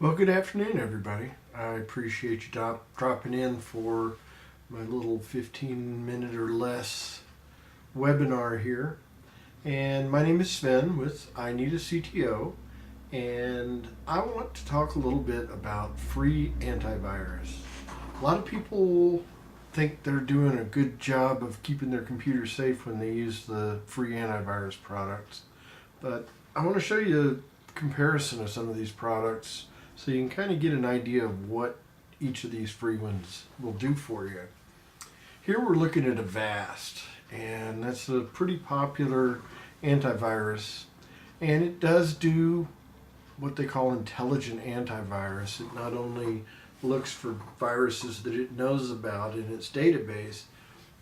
Well, good afternoon, everybody. I appreciate you dropping in for my little 15-minute or less webinar here. And my name is Sven with I Need a CTO, and I want to talk a little bit about free antivirus. A lot of people think they're doing a good job of keeping their computer safe when they use the free antivirus products, but I want to show you a comparison of some of these products so you can kind of get an idea of what each of these free ones will do for you. Here we're looking at Avast, and that's a pretty popular antivirus, and it does do what they call intelligent antivirus. It not only looks for viruses that it knows about in its database,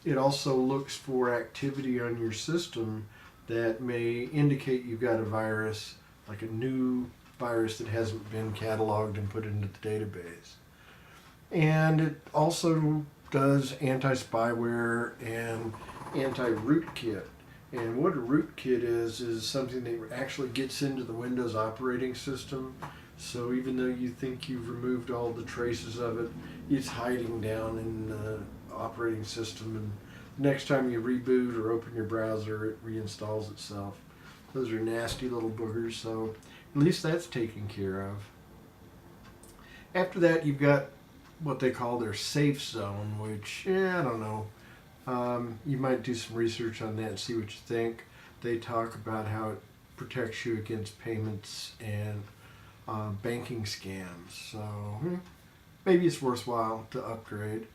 it also looks for activity on your system that may indicate you've got a virus, like a new virus that hasn't been cataloged and put into the database. And it also does anti-spyware and anti-rootkit. And what a rootkit is something that actually gets into the Windows operating system. So even though you think you've removed all the traces of it, it's hiding down in the operating system, and next time you reboot or open your browser, it reinstalls itself. Those are nasty little boogers, so at least that's taken care of. After that, you've got what they call their safe zone, which, I don't know. You might do some research on that and see what you think. They talk about how it protects you against payments and banking scams. So maybe it's worthwhile to upgrade.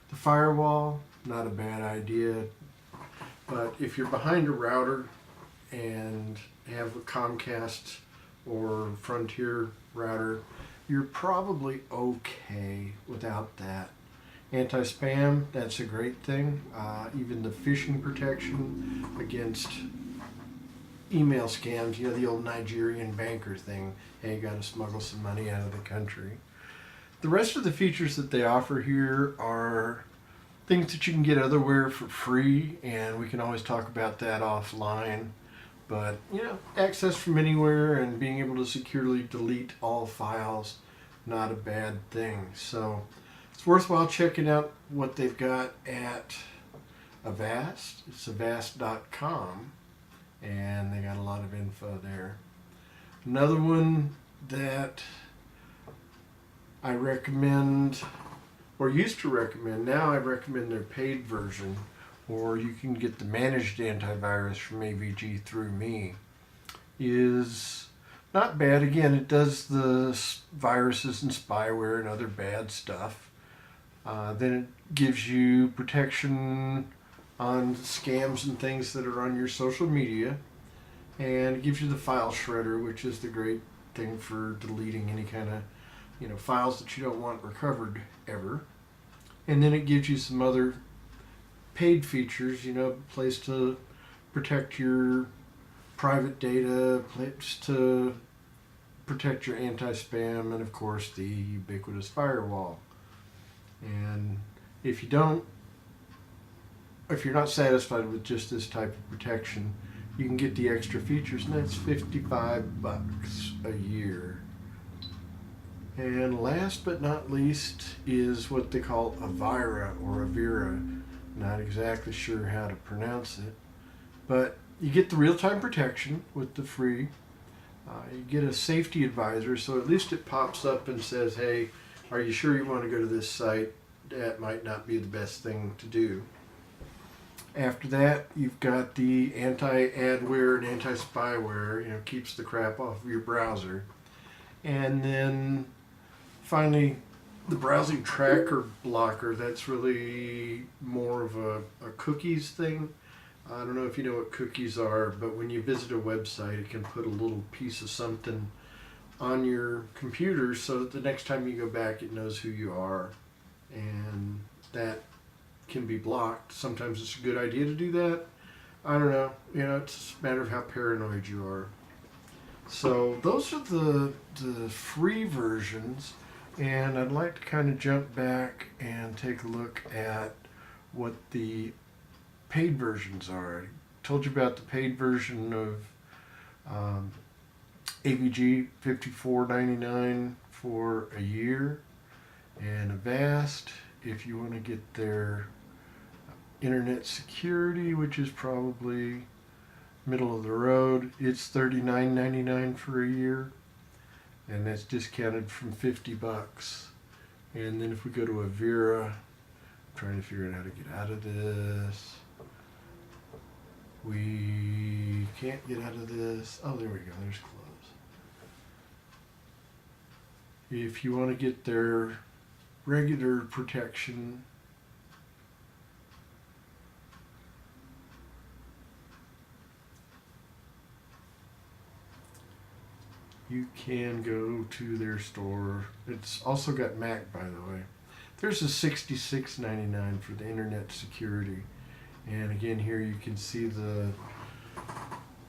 The firewall, not a bad idea. But if you're behind a router and have a Comcast or Frontier router, you're probably okay without that. Anti-spam, that's a great thing. Even the phishing protection against email scams, the old Nigerian banker thing. Hey, you got to smuggle some money out of the country. The rest of the features that they offer here are things that you can get otherwhere for free, and we can always talk about that offline. But, access from anywhere and being able to securely delete all files, not a bad thing. So it's worthwhile checking out what they've got at Avast. It's avast.com, and they got a lot of info there. Another one that I recommend, or used to recommend, now I recommend their paid version, or you can get the managed antivirus from AVG through me, is not bad. Again, it does the viruses and spyware and other bad stuff. Then it gives you protection on scams and things that are on your social media. And it gives you the file shredder, which is the great thing for deleting any kind of files that you don't want recovered ever. And then it gives you some other paid features, a place to protect your private data, place to protect your anti-spam, and of course the ubiquitous firewall. And if you're not satisfied with just this type of protection, you can get the extra features, and that's $55 a year. And last but not least is what they call Avira or Avira. Not exactly sure how to pronounce it, but you get the real-time protection with the free. You get a safety advisor, so at least it pops up and says, hey, are you sure you want to go to this site? That might not be the best thing to do. After that, you've got the anti-adware and anti-spyware, keeps the crap off of your browser. And then finally, the browsing tracker blocker, that's really more of a cookies thing. I don't know if you know what cookies are, but when you visit a website, it can put a little piece of something on your computer so that the next time you go back, it knows who you are. And that can be blocked. Sometimes it's a good idea to do that. I don't know. It's a matter of how paranoid you are. So those are the free versions. And I'd like to kind of jump back and take a look at what the paid versions are. I told you about the paid version of AVG $54.99 for a year. And Avast, if you want to get their internet security, which is probably middle of the road, it's $39.99 for a year, and that's discounted from $50. And then if we go to Avira, I'm trying to figure out how to get out of this. We can't get out of this. Oh, there we go. There's close. If you want to get their regular protection, you can go to their store. It's also got Mac, by the way. There's a $66.99 for the internet security. And again, here you can see the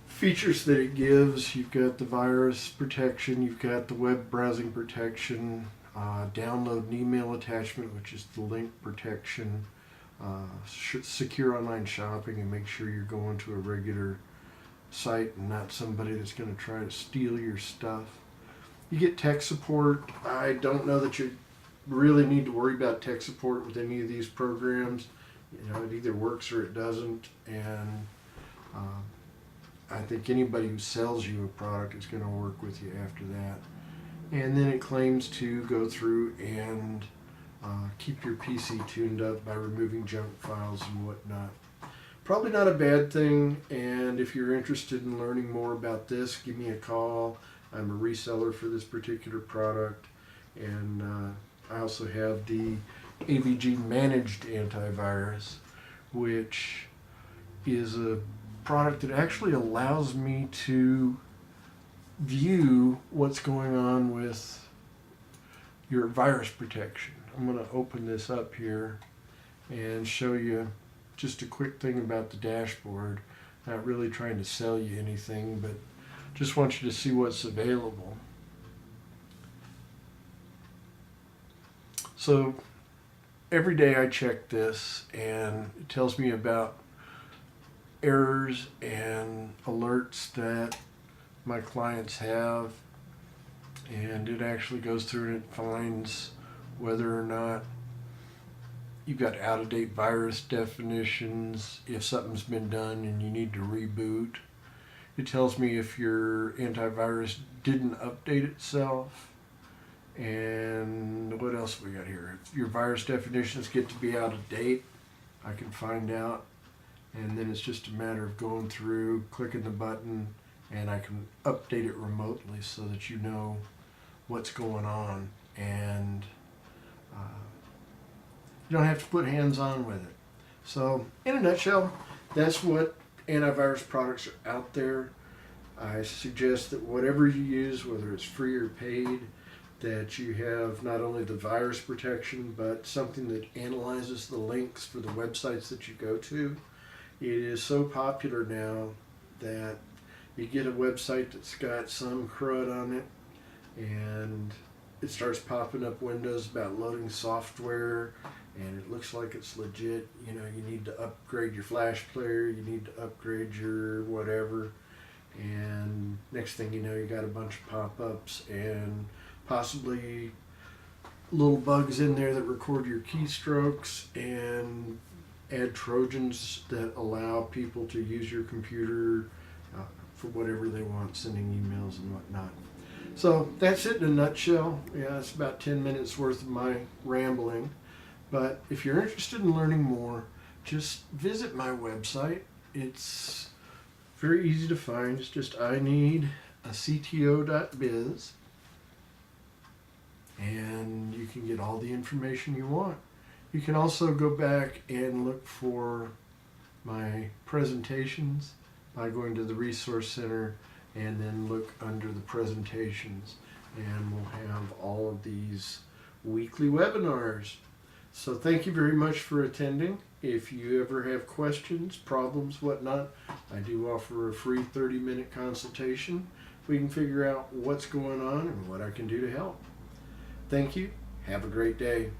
features that it gives. You've got the virus protection, you've got the web browsing protection, download and email attachment, which is the link protection, secure online shopping, and make sure you're going to a regular site and not somebody that's going to try to steal your stuff. You get tech support. I don't know that you really need to worry about tech support with any of these programs. You know, it either works or it doesn't, and I think anybody who sells you a product is going to work with you after that. And then it claims to go through and keep your PC tuned up by removing junk files and whatnot. Probably not a bad thing, and if you're interested in learning more about this, give me a call. I'm a reseller for this particular product, and I also have the AVG Managed Antivirus, which is a product that actually allows me to view what's going on with your virus protection. I'm going to open this up here and show you just a quick thing about the dashboard. Not really trying to sell you anything, but just want you to see what's available. So every day I check this, and it tells me about errors and alerts that my clients have, and it actually goes through and it finds whether or not you've got out-of-date virus definitions, if something's been done and you need to reboot. It tells me if your antivirus didn't update itself. And what else we got here? If your virus definitions get to be out of date, I can find out. And then it's just a matter of going through, clicking the button, and I can update it remotely so that you know what's going on. And you don't have to put hands-on with it. So, in a nutshell, that's what antivirus products are out there. I suggest that whatever you use, whether it's free or paid, that you have not only the virus protection, but something that analyzes the links for the websites that you go to. It is so popular now that you get a website that's got some crud on it, and it starts popping up windows about loading software, and it looks like it's legit. You know, you need to upgrade your flash player, you need to upgrade your whatever, and next thing you know, you got a bunch of pop-ups and possibly little bugs in there that record your keystrokes and add Trojans that allow people to use your computer for whatever they want, sending emails and whatnot. So that's it in a nutshell. Yeah, it's about 10 minutes worth of my rambling. But if you're interested in learning more, just visit my website. It's very easy to find. It's just ineedacto.biz. And you can get all the information you want. You can also go back and look for my presentations by going to the Resource Center and then look under the presentations, and we'll have all of these weekly webinars. So thank you very much for attending. If you ever have questions, problems, whatnot, I do offer a free 30-minute consultation. We can figure out what's going on and what I can do to help. Thank you. Have a great day.